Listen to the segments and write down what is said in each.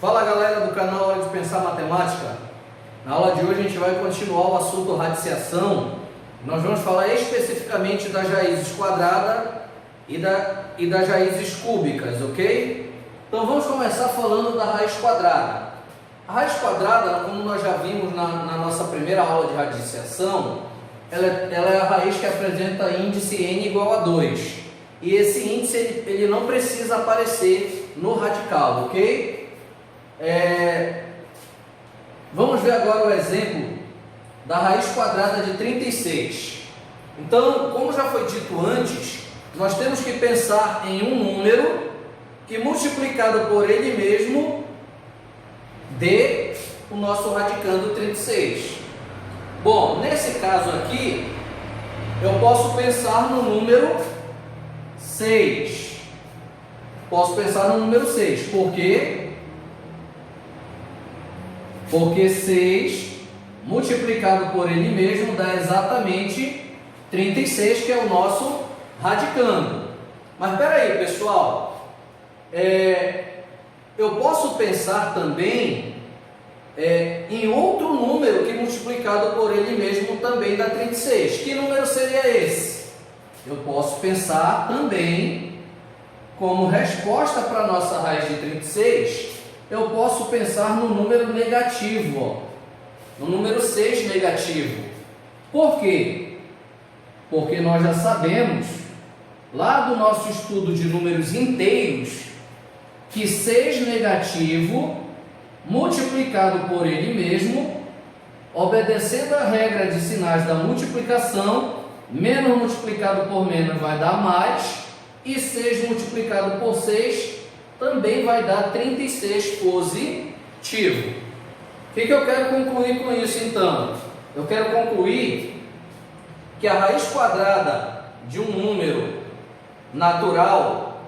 Fala galera do canal Hora de Pensar Matemática. Na aula de hoje a gente vai continuar o assunto radiciação. Nós vamos falar especificamente das raízes quadradas e das raízes cúbicas, ok? Então vamos começar falando da raiz quadrada. A raiz quadrada, como nós já vimos na nossa primeira aula de radiciação, ela é a raiz que apresenta índice n igual a 2. E esse índice ele não precisa aparecer no radical, ok? Vamos ver agora o exemplo da raiz quadrada de 36. Então, como já foi dito antes, nós temos que pensar em um número que, multiplicado por ele mesmo, dê o nosso radicando 36. Bom, nesse caso aqui, eu posso pensar no número 6. Posso pensar no número 6. Por quê? Porque 6 multiplicado por ele mesmo dá exatamente 36, que é o nosso radicando. Mas espera aí, pessoal, eu posso pensar também em outro número que multiplicado por ele mesmo também dá 36. Que número seria esse? Eu posso pensar também, como resposta para a nossa raiz de 36, eu posso pensar no número negativo, no número 6 negativo. Por quê? Porque nós já sabemos, lá do nosso estudo de números inteiros, que 6 negativo, multiplicado por ele mesmo, obedecendo a regra de sinais da multiplicação, menos multiplicado por menos vai dar mais, e 6 multiplicado por 6 também vai dar 36 positivo. O que eu quero concluir com isso então? Eu quero concluir que a raiz quadrada de um número natural,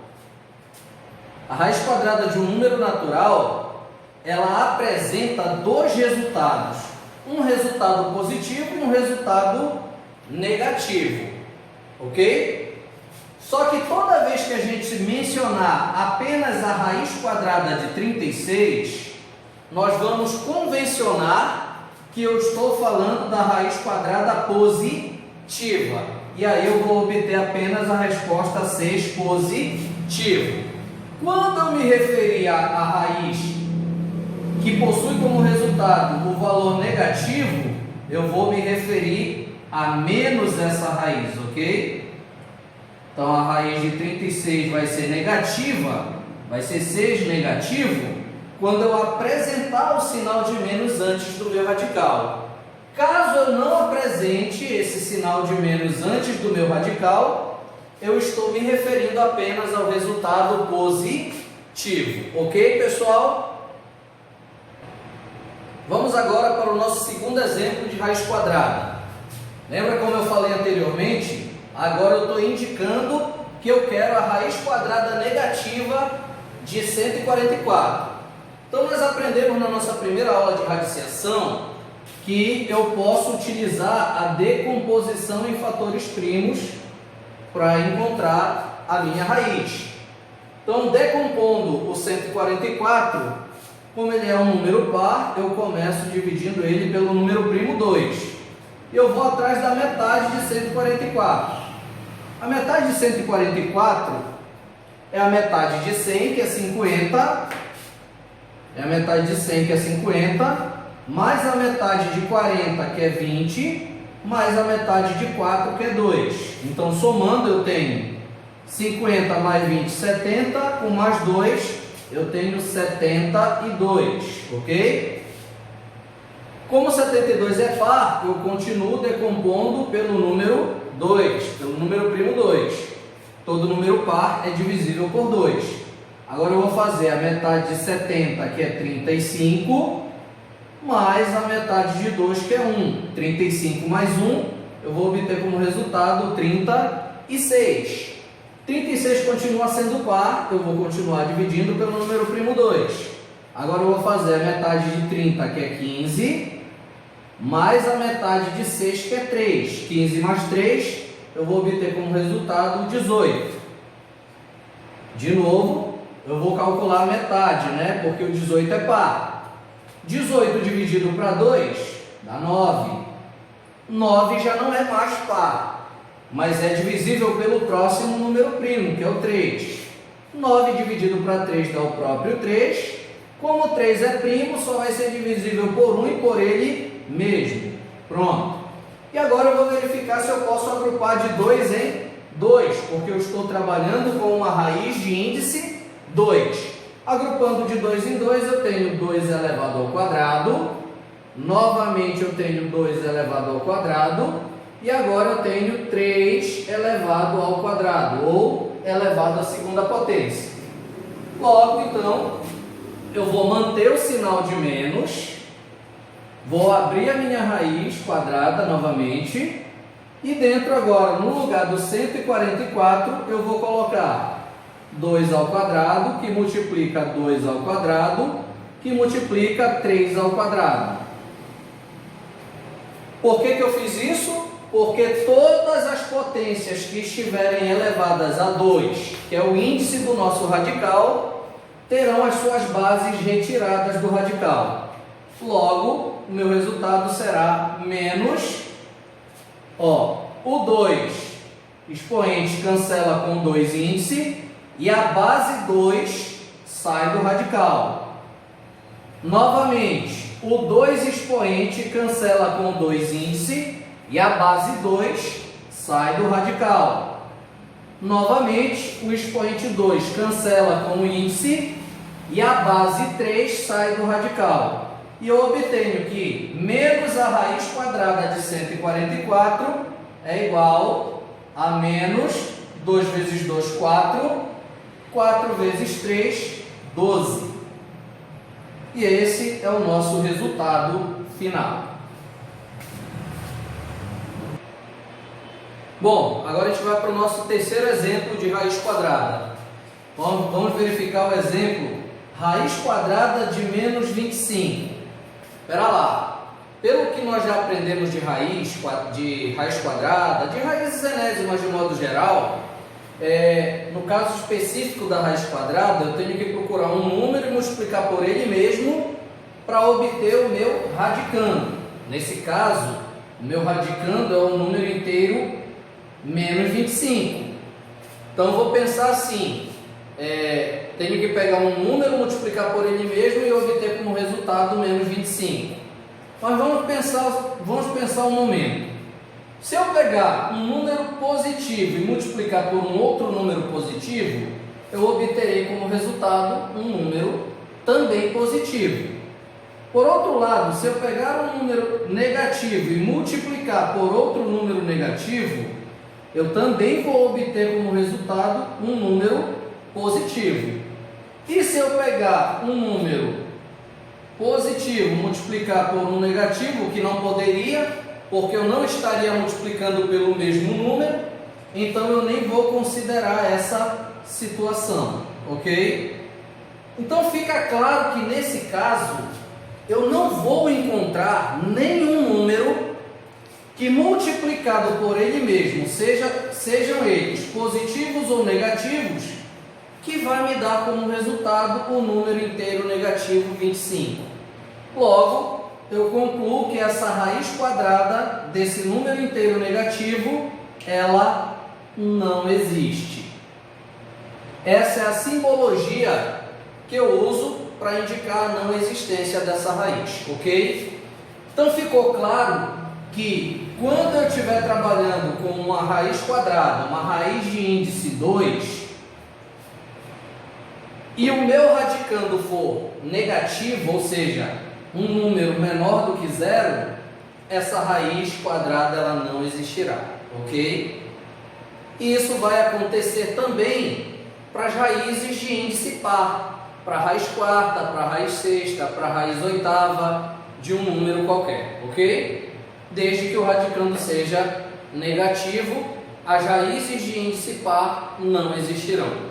ela apresenta dois resultados, um resultado positivo e um resultado negativo, ok? Só que toda vez que a gente mencionar apenas a raiz quadrada de 36, nós vamos convencionar que eu estou falando da raiz quadrada positiva. E aí eu vou obter apenas a resposta 6 positivo. Quando eu me referir à raiz que possui como resultado o valor negativo, eu vou me referir a menos essa raiz, ok? Então, a raiz de 36 vai ser negativa, vai ser 6 negativo, quando eu apresentar o sinal de menos antes do meu radical. Caso eu não apresente esse sinal de menos antes do meu radical, eu estou me referindo apenas ao resultado positivo. Ok, pessoal? Vamos agora para o nosso segundo exemplo de raiz quadrada. Lembra como eu falei anteriormente? Agora eu estou indicando que eu quero a raiz quadrada negativa de 144. Então nós aprendemos na nossa primeira aula de radiciação que eu posso utilizar a decomposição em fatores primos para encontrar a minha raiz. Então, decompondo o 144, como ele é um número par, eu começo dividindo ele pelo número primo 2. Eu vou atrás da metade de 144. A metade de 144 é a metade de 100, que é 50. É a metade de 100, que é 50, mais a metade de 40, que é 20, mais a metade de 4, que é 2. Então, somando, eu tenho 50 mais 20, 70, com mais 2, eu tenho 72, ok? Como 72 é par, eu continuo decompondo pelo número 2, pelo número primo 2. Todo número par é divisível por 2. Agora eu vou fazer a metade de 70, que é 35, mais a metade de 2, que é 1. 35 mais 1, eu vou obter como resultado 36. 36 continua sendo par, eu vou continuar dividindo pelo número primo 2. Agora eu vou fazer a metade de 30, que é 15, mais a metade de 6, que é 3. 15 mais 3, eu vou obter como resultado 18. De novo, eu vou calcular a metade, né? Porque o 18 é par. 18 dividido para 2 dá 9. 9 já não é mais par, mas é divisível pelo próximo número primo, que é o 3. 9 dividido para 3 dá o próprio 3. Como 3 é primo, só vai ser divisível por 1 e por ele mesmo. Pronto. E agora eu vou verificar se eu posso agrupar de 2 em 2, porque eu estou trabalhando com uma raiz de índice 2. Agrupando de 2 em 2, eu tenho 2 elevado ao quadrado. Novamente eu tenho 2 elevado ao quadrado. E agora eu tenho 3 elevado ao quadrado, ou elevado à segunda potência. Logo, então, eu vou manter o sinal de menos. Vou abrir a minha raiz quadrada novamente. E dentro agora, no lugar do 144, eu vou colocar 2 ao quadrado, que multiplica 2 ao quadrado, que multiplica 3 ao quadrado. Por que eu fiz isso? Porque todas as potências que estiverem elevadas a 2, que é o índice do nosso radical, terão as suas bases retiradas do radical. Logo, o meu resultado será menos, o 2 expoente cancela com 2 índice, e a base 2 sai do radical. Novamente, o 2 expoente cancela com 2 índice, e a base 2 sai do radical. Novamente, o expoente 2 cancela com o índice, e a base 3 sai do radical. E eu obtenho que menos a raiz quadrada de 144 é igual a menos 2 vezes 2, 4, 4 vezes 3, 12. E esse é o nosso resultado final. Bom, agora a gente vai para o nosso terceiro exemplo de raiz quadrada. Vamos verificar o exemplo raiz quadrada de menos 25. Espera lá. Pelo que nós já aprendemos de raiz quadrada, de raízes enésimas de modo geral, no caso específico da raiz quadrada, eu tenho que procurar um número e multiplicar por ele mesmo para obter o meu radicando. Nesse caso, o meu radicando é o número inteiro menos 25. Então, eu vou pensar assim, tenho que pegar um número, multiplicar por ele mesmo e obter como resultado menos 25. Mas vamos pensar um momento. Se eu pegar um número positivo e multiplicar por um outro número positivo, eu obterei como resultado um número também positivo. Por outro lado, se eu pegar um número negativo e multiplicar por outro número negativo, eu também vou obter como resultado um número positivo. E se eu pegar um número positivo multiplicar por um negativo, que não poderia, porque eu não estaria multiplicando pelo mesmo número, então eu nem vou considerar essa situação, ok? Então fica claro que nesse caso eu não vou encontrar nenhum número que multiplicado por ele mesmo, sejam eles positivos ou negativos, que vai me dar como resultado o número inteiro negativo 25. Logo, eu concluo que essa raiz quadrada desse número inteiro negativo, ela não existe. Essa é a simbologia que eu uso para indicar a não existência dessa raiz, ok? Então ficou claro que quando eu estiver trabalhando com uma raiz quadrada, uma raiz de índice 2, e o meu radicando for negativo, ou seja, um número menor do que zero, essa raiz quadrada ela não existirá, ok? E isso vai acontecer também para as raízes de índice par, para a raiz quarta, para a raiz sexta, para a raiz oitava de um número qualquer, ok? Desde que o radicando seja negativo, as raízes de índice par não existirão.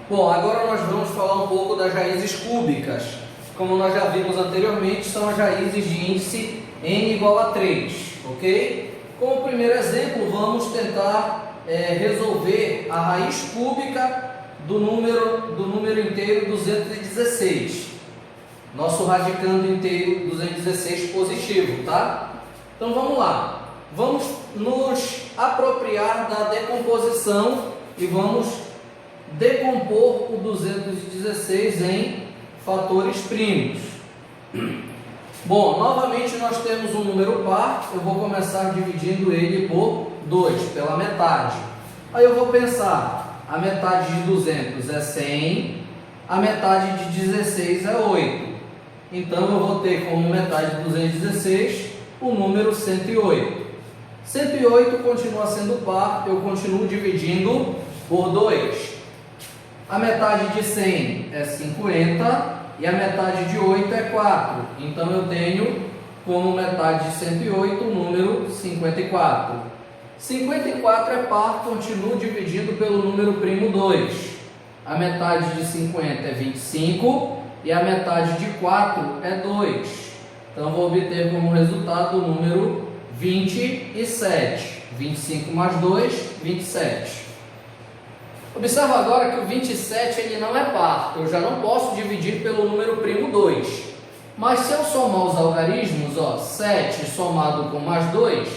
Bom, agora nós vamos falar um pouco das raízes cúbicas. Como nós já vimos anteriormente, são as raízes de índice n igual a 3, ok? Como primeiro exemplo, vamos tentar resolver a raiz cúbica do número inteiro 216. Nosso radicando inteiro 216 positivo, tá? Então vamos lá. Vamos nos apropriar da decomposição e vamos decompor o 216 em fatores primos. Bom, novamente nós temos um número par, eu vou começar dividindo ele por 2, pela metade. Aí eu vou pensar, a metade de 200 é 100, a metade de 16 é 8. Então eu vou ter como metade de 216 o número 108. 108 continua sendo par, eu continuo dividindo por 2. A metade de 100 é 50 e a metade de 8 é 4. Então eu tenho como metade de 108 o número 54. 54 é par, continuo dividindo pelo número primo 2. A metade de 50 é 25 e a metade de 4 é 2. Então vou obter como resultado o número 27. 25 mais 2, 27. Observa agora que o 27 ele não é par, eu já não posso dividir pelo número primo 2. Mas se eu somar os algarismos, 7 somado com mais 2,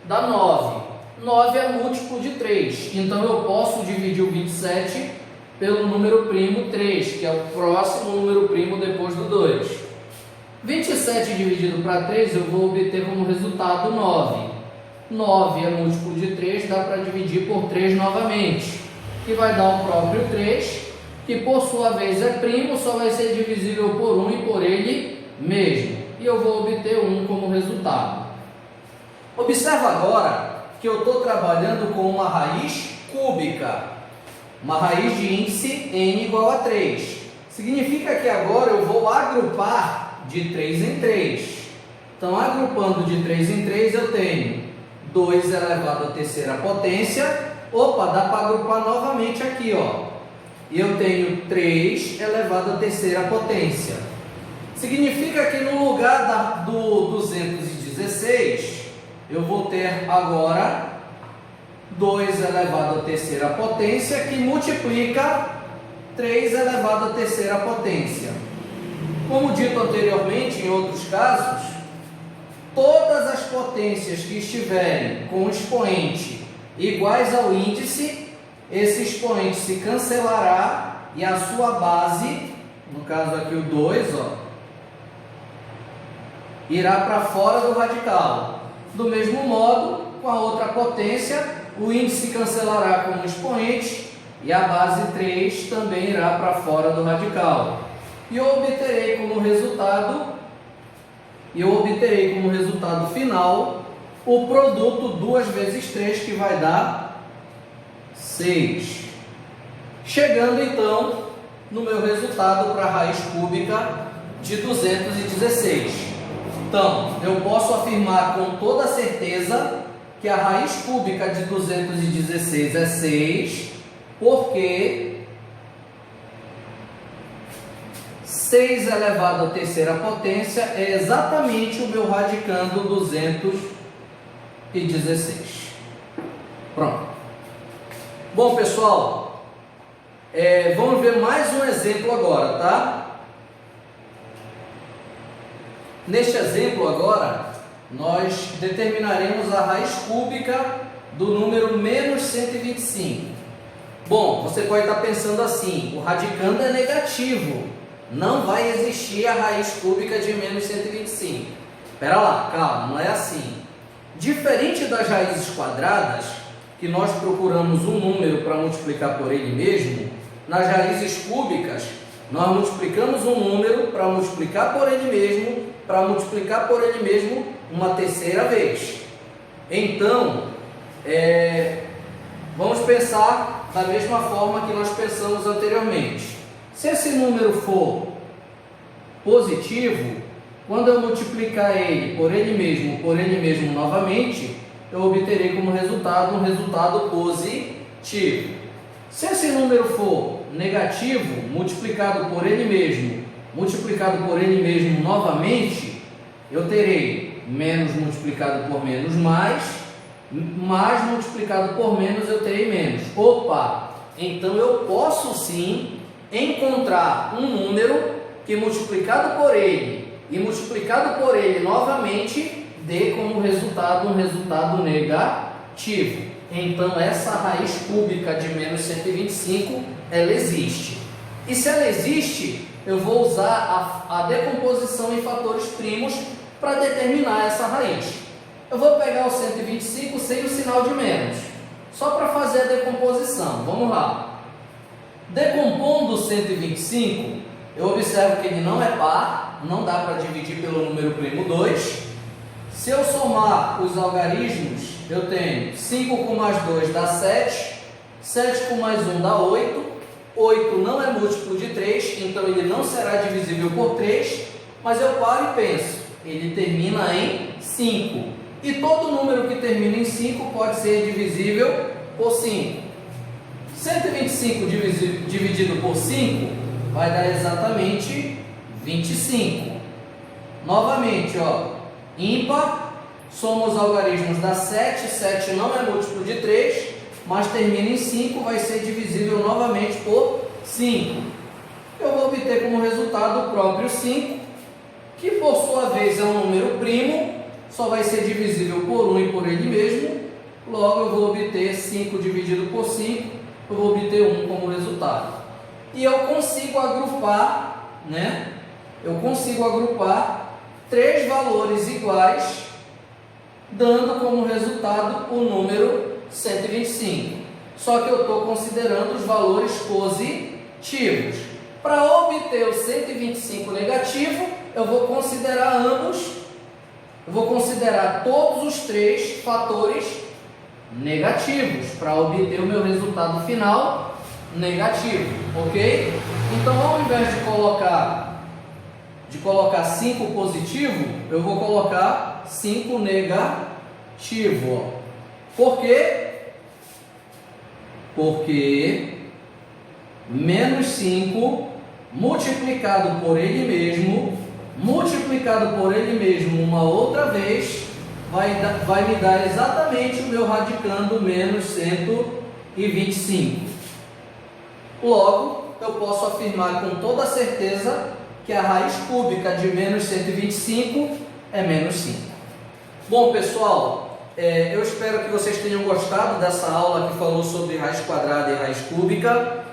dá 9. 9 é múltiplo de 3, então eu posso dividir o 27 pelo número primo 3, que é o próximo número primo depois do 2. 27 dividido para 3, eu vou obter como resultado 9. 9 é múltiplo de 3, dá para dividir por 3 novamente, que vai dar o próprio 3, que por sua vez é primo, só vai ser divisível por 1 e por ele mesmo. E eu vou obter 1 como resultado. Observa agora que eu estou trabalhando com uma raiz cúbica, uma raiz de índice n igual a 3. Significa que agora eu vou agrupar de 3 em 3. Então, agrupando de 3 em 3, eu tenho 2 elevado à terceira potência. Opa, dá para agrupar novamente aqui, E eu tenho 3 elevado à terceira potência. Significa que no lugar do 216, eu vou ter agora 2 elevado à terceira potência, que multiplica 3 elevado à terceira potência. Como dito anteriormente, em outros casos, todas as potências que estiverem com expoente iguais ao índice, esse expoente se cancelará e a sua base, no caso aqui o 2, irá para fora do radical. Do mesmo modo, com a outra potência, o índice cancelará com o expoente e a base 3 também irá para fora do radical. E eu obterei como resultado final o produto 2 vezes 3, que vai dar 6. Chegando então no meu resultado para a raiz cúbica de 216. Então, eu posso afirmar com toda certeza que a raiz cúbica de 216 é 6, porque 6 elevado à terceira potência é exatamente o meu radicando 216. Pronto. Bom, pessoal, vamos ver mais um exemplo agora, tá? Neste exemplo agora, nós determinaremos a raiz cúbica do número menos 125. Bom, você pode estar pensando assim, o radicando é negativo, não vai existir a raiz cúbica de menos 125. Espera lá, calma, não é assim. Diferente das raízes quadradas, que nós procuramos um número para multiplicar por ele mesmo, nas raízes cúbicas, nós multiplicamos um número para multiplicar por ele mesmo, uma terceira vez. Então, vamos pensar da mesma forma que nós pensamos anteriormente. Se esse número for positivo, quando eu multiplicar ele por ele mesmo novamente, eu obterei como resultado um resultado positivo. Se esse número for negativo, multiplicado por ele mesmo novamente, eu terei menos multiplicado por menos mais, mais multiplicado por menos, eu terei menos. Opa! Então eu posso sim encontrar um número que multiplicado por ele e multiplicado por ele novamente dê como resultado um resultado negativo. Então essa raiz cúbica de menos 125, ela existe. E se ela existe, eu vou usar a decomposição em fatores primos para determinar essa raiz. Eu vou pegar o 125 sem o sinal de menos, só para fazer a decomposição. Vamos lá. Decompondo o 125, eu observo que ele não é par, não dá para dividir pelo número primo 2. Se eu somar os algarismos, eu tenho 5 com mais 2 dá 7, 7 com mais 1 dá 8, 8 não é múltiplo de 3, então ele não será divisível por 3, mas eu paro e penso, ele termina em 5. E todo número que termina em 5 pode ser divisível por 5. 125 dividido por 5 vai dar exatamente 25. Novamente, ó, ímpar, soma os algarismos dá 7, 7 não é múltiplo de 3, mas termina em 5, vai ser divisível novamente por 5. Eu vou obter como resultado o próprio 5, que por sua vez é um número primo, só vai ser divisível por 1 e por ele mesmo, logo eu vou obter 5 dividido por 5, eu vou obter 1 como resultado. E eu consigo agrupar, né? Eu consigo agrupar 3 valores iguais, dando como resultado o número 125. Só que eu estou considerando os valores positivos. Para obter o 125 negativo, eu vou considerar ambos. Eu vou considerar todos os 3 fatores negativos para obter o meu resultado final negativo, ok? Então, ao invés de colocar 5 positivo, eu vou colocar 5 negativo. Ó. Por quê? Porque menos 5 multiplicado por ele mesmo uma outra vez, vai me dar exatamente o meu radicando menos 125. Logo, eu posso afirmar com toda certeza que a raiz cúbica de menos 125 é menos 5. Bom, pessoal, eu espero que vocês tenham gostado dessa aula que falou sobre raiz quadrada e raiz cúbica.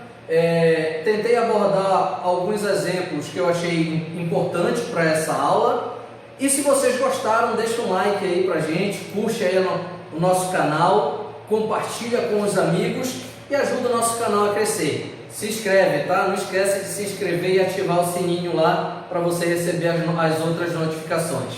Tentei abordar alguns exemplos que eu achei importantes para essa aula. E se vocês gostaram, deixa um like aí pra gente, curte aí o nosso canal, compartilha com os amigos e ajuda o nosso canal a crescer. Se inscreve, tá? Não esquece de se inscrever e ativar o sininho lá para você receber as outras notificações.